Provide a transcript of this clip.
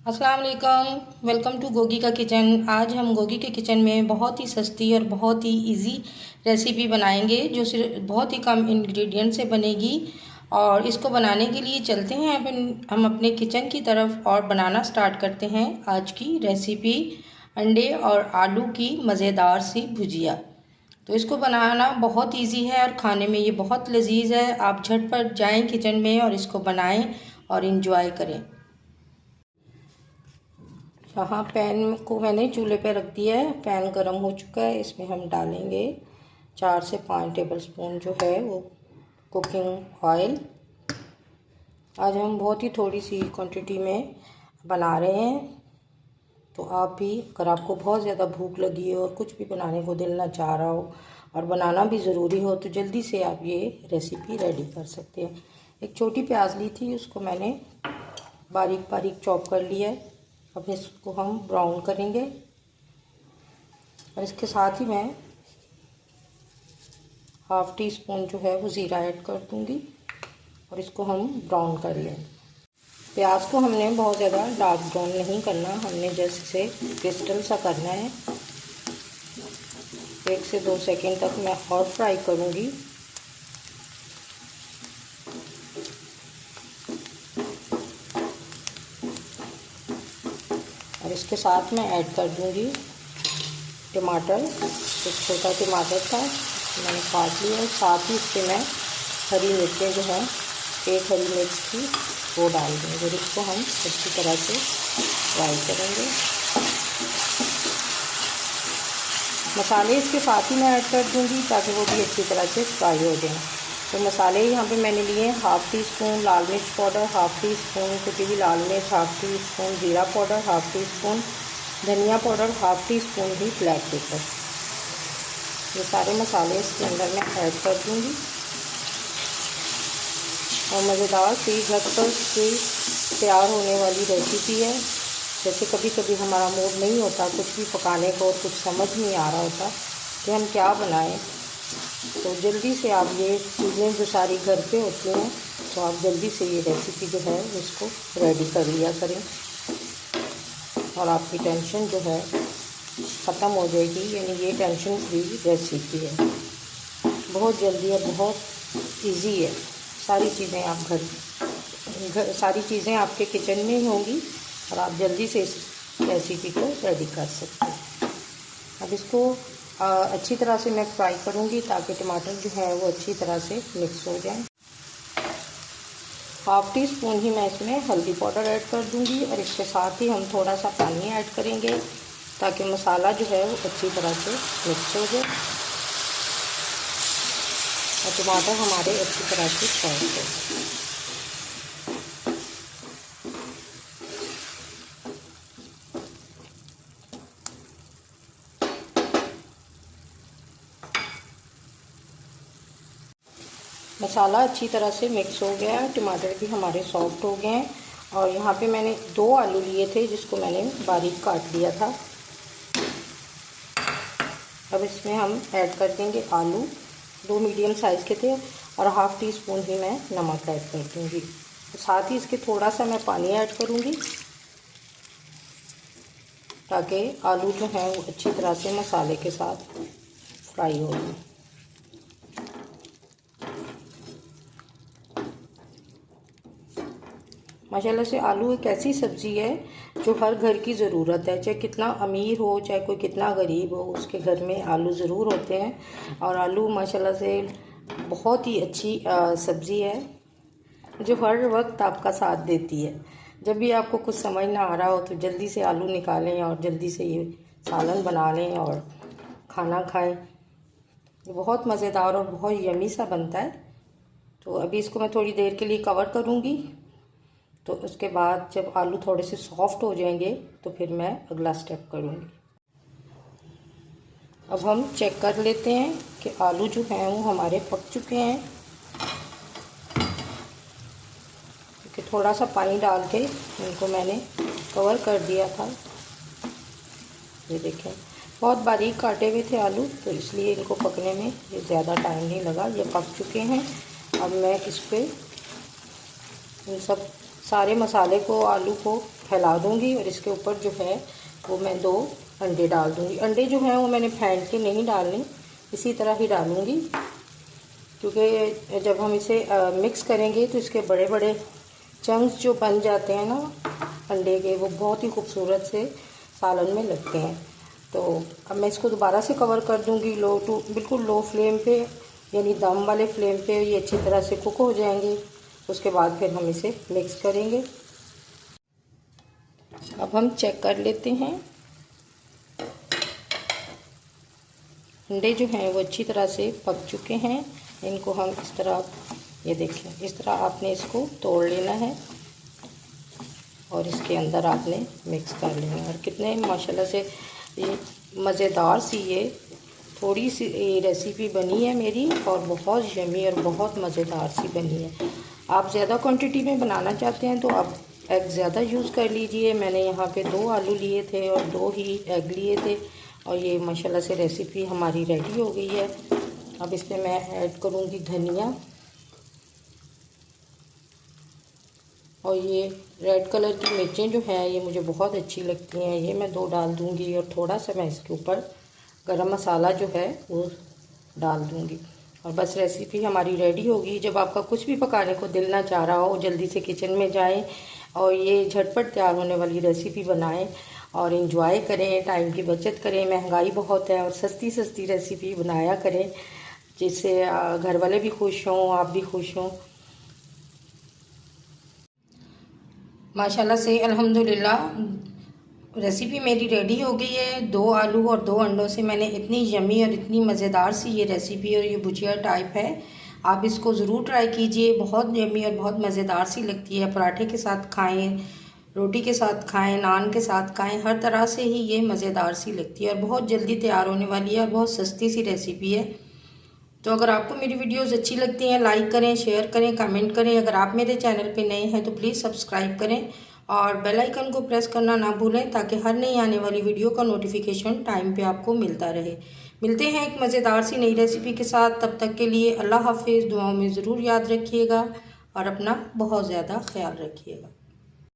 अस्सलाम वालेकुम। Welcome to Gogi का किचन। आज हम गोगी के किचन में बहुत ही सस्ती और बहुत ही इजी रेसिपी बनाएंगे जो सिर्फ बहुत ही कम इंग्रेडिएंट से बनेगी। और इसको बनाने के लिए चलते हैं हम अपने किचन की तरफ और बनाना स्टार्ट करते हैं आज की रेसिपी, अंडे और आलू की मज़ेदार सी भुजिया। तो इसको बनाना बहुत इजी है और खाने में ये बहुत लजीज है। आप झटपट जाएं किचन में और इसको बनाएं और इंजॉय करें। यहाँ पैन को मैंने चूल्हे पे रख दिया है। पैन गरम हो चुका है। इसमें हम डालेंगे 4 से 5 टेबलस्पून जो है वो कुकिंग ऑयल। आज हम बहुत ही थोड़ी सी क्वांटिटी में बना रहे हैं, तो आप भी अगर आपको बहुत ज़्यादा भूख लगी हो और कुछ भी बनाने को दिल ना चाह रहा हो और बनाना भी ज़रूरी हो तो जल्दी से आप ये रेसिपी रेडी कर सकते हैं। एक छोटी प्याज ली थी, उसको मैंने बारीक बारीक चॉप कर लिया है। अब इसको हम ब्राउन करेंगे और इसके साथ ही मैं हाफ़ टी स्पून जो है वो ज़ीरा ऐड कर दूंगी और इसको हम ब्राउन कर लें। प्याज को हमने बहुत ज़्यादा डार्क ब्राउन नहीं करना, हमने जस्ट इसे क्रिस्टल सा करना है। 1 से 2 सेकंड तक मैं और फ्राई करूंगी। और इसके साथ मैं ऐड कर दूंगी टमाटर। एक छोटा टमाटर था मैंने काट लिया है। साथ ही इसके मैं हरी मिर्चें जो है, 1 हरी मिर्च थी वो डाल देंगे और इसको हम अच्छी तरह से फ्राई करेंगे। मसाले इसके साथ ही मैं ऐड कर दूंगी ताकि वो भी अच्छी तरह से फ्राई हो जाए। तो मसाले यहाँ पे मैंने लिए हाफ़ टी स्पून लाल मिर्च पाउडर, हाफ़ टी स्पून कुटी हुई लाल मिर्च, हाफ़ टी स्पून जीरा पाउडर, हाफ़ टी स्पून धनिया पाउडर, हाफ़ टी स्पून भी ब्लैक पेपर। ये सारे मसाले इसके अंदर मैं ऐड कर दूंगी और मज़ेदार सी झटपट सी तैयार होने वाली रेसिपी है। जैसे कभी कभी हमारा मूड नहीं होता कुछ भी पकाने को और कुछ समझ नहीं आ रहा होता कि हम क्या बनाएं, तो जल्दी से आप ये चीज़ें जो सारी घर पे होती हैं तो आप जल्दी से ये रेसिपी जो है इसको रेडी कर लिया करें और आपकी टेंशन जो है ख़त्म हो जाएगी। यानी ये टेंशन फ्री रेसिपी है, बहुत जल्दी और बहुत इजी है। सारी चीज़ें आप घर सारी चीज़ें आपके किचन में ही होंगी और आप जल्दी से इस रेसिपी को रेडी कर सकते हैं। अब इसको अच्छी तरह से मैं फ्राई करूंगी ताकि टमाटर जो है वो अच्छी तरह से मिक्स हो जाए। हाफ़ टी स्पून ही मैं इसमें हल्दी पाउडर ऐड कर दूंगी और इसके साथ ही हम थोड़ा सा पानी ऐड करेंगे ताकि मसाला जो है वो अच्छी तरह से मिक्स हो जाए और टमाटर हमारे अच्छी तरह से फ्राई हो। मसाला अच्छी तरह से मिक्स हो गया है, टमाटर भी हमारे सॉफ्ट हो गए हैं। और यहाँ पे मैंने 2 आलू लिए थे जिसको मैंने बारीक काट लिया था। अब इसमें हम ऐड कर देंगे आलू, 2 मीडियम साइज़ के थे और हाफ़ टी स्पून ही मैं नमक ऐड कर दूँगी। साथ ही इसके थोड़ा सा मैं पानी ऐड करूँगी ताकि आलू जो है वो अच्छी तरह से मसाले के साथ फ्राई हो जाए। माशाल्लाह से आलू एक ऐसी सब्ज़ी है जो हर घर की ज़रूरत है, चाहे कितना अमीर हो चाहे कोई कितना गरीब हो, उसके घर में आलू ज़रूर होते हैं। और आलू माशाल्लाह से बहुत ही अच्छी सब्ज़ी है जो हर वक्त आपका साथ देती है। जब भी आपको कुछ समझ ना आ रहा हो तो जल्दी से आलू निकालें और जल्दी से ये सालन बना लें और खाना खाएं। ये बहुत मज़ेदार और बहुत यमी सा बनता है। तो अभी इसको मैं थोड़ी देर के लिए कवर करूँगी, तो उसके बाद जब आलू थोड़े से सॉफ्ट हो जाएंगे तो फिर मैं अगला स्टेप करूँगी। अब हम चेक कर लेते हैं कि आलू जो हैं वो हमारे पक चुके हैं। क्योंकि थोड़ा सा पानी डाल के इनको मैंने कवर कर दिया था। ये देखें बहुत बारीक काटे हुए थे आलू, तो इसलिए इनको पकने में ये ज़्यादा टाइम नहीं लगा। ये पक चुके हैं। अब मैं इस पर इन सब सारे मसाले को, आलू को फैला दूंगी और इसके ऊपर जो है वो मैं 2 अंडे डाल दूंगी। अंडे जो हैं वो मैंने फेंट के नहीं डालने, इसी तरह ही डालूंगी, क्योंकि जब हम इसे मिक्स करेंगे तो इसके बड़े बड़े चंक्स जो बन जाते हैं ना अंडे के, वो बहुत ही खूबसूरत से सालन में लगते हैं। तो अब मैं इसको दोबारा से कवर कर दूंगी बिल्कुल लो फ्लेम पे, यानी दम वाले फ्लेम पे ये अच्छी तरह से कुक हो जाएंगे। उसके बाद फिर हम इसे मिक्स करेंगे। अब हम चेक कर लेते हैं। अंडे जो हैं वो अच्छी तरह से पक चुके हैं। इनको हम इस तरह, ये देखें, इस तरह आपने इसको तोड़ लेना है और इसके अंदर आपने मिक्स कर लेना है। और कितने माशाल्लाह से ये मज़ेदार सी ये थोड़ी सी रेसिपी बनी है मेरी, और बहुत यमी और बहुत मज़ेदार सी बनी है। आप ज़्यादा क्वांटिटी में बनाना चाहते हैं तो आप एग ज़्यादा यूज़ कर लीजिए। मैंने यहाँ पे 2 आलू लिए थे और 2 ही एग लिए थे, और ये माशाल्लाह से रेसिपी हमारी रेडी हो गई है। अब इसमें मैं ऐड करूँगी धनिया, और ये रेड कलर की मिर्चें जो हैं ये मुझे बहुत अच्छी लगती हैं, ये मैं 2 डाल दूँगी। और थोड़ा सा मैं इसके ऊपर गरम मसाला जो है वो डाल दूँगी, और बस रेसिपी हमारी रेडी होगी। जब आपका कुछ भी पकाने को दिल ना चाह रहा हो, जल्दी से किचन में जाएं और ये झटपट तैयार होने वाली रेसिपी बनाएं और एंजॉय करें, टाइम की बचत करें। महंगाई बहुत है और सस्ती सस्ती रेसिपी बनाया करें, जिससे घर वाले भी खुश हों, आप भी खुश हों। माशाल्लाह से अल्हम्दुलिल्लाह रेसिपी मेरी रेडी हो गई है। 2 आलू और 2 अंडों से मैंने इतनी यमी और इतनी मज़ेदार सी ये रेसिपी और ये भुजिया टाइप है। आप इसको ज़रूर ट्राई कीजिए, बहुत यमी और बहुत मज़ेदार सी लगती है। पराठे के साथ खाएं, रोटी के साथ खाएं, नान के साथ खाएं, हर तरह से ही ये मज़ेदार सी लगती है और बहुत जल्दी तैयार होने वाली है और बहुत सस्ती सी रेसिपी है। तो अगर आपको मेरी वीडियोस अच्छी लगती हैं, लाइक करें, शेयर करें, कमेंट करें। अगर आप मेरे चैनल पे नए हैं तो प्लीज़ सब्सक्राइब करें और बेल आइकन को प्रेस करना ना भूलें, ताकि हर नई आने वाली वीडियो का नोटिफिकेशन टाइम पे आपको मिलता रहे। मिलते हैं एक मज़ेदार सी नई रेसिपी के साथ। तब तक के लिए अल्लाह हाफिज़। दुआओं में ज़रूर याद रखिएगा और अपना बहुत ज़्यादा ख्याल रखिएगा।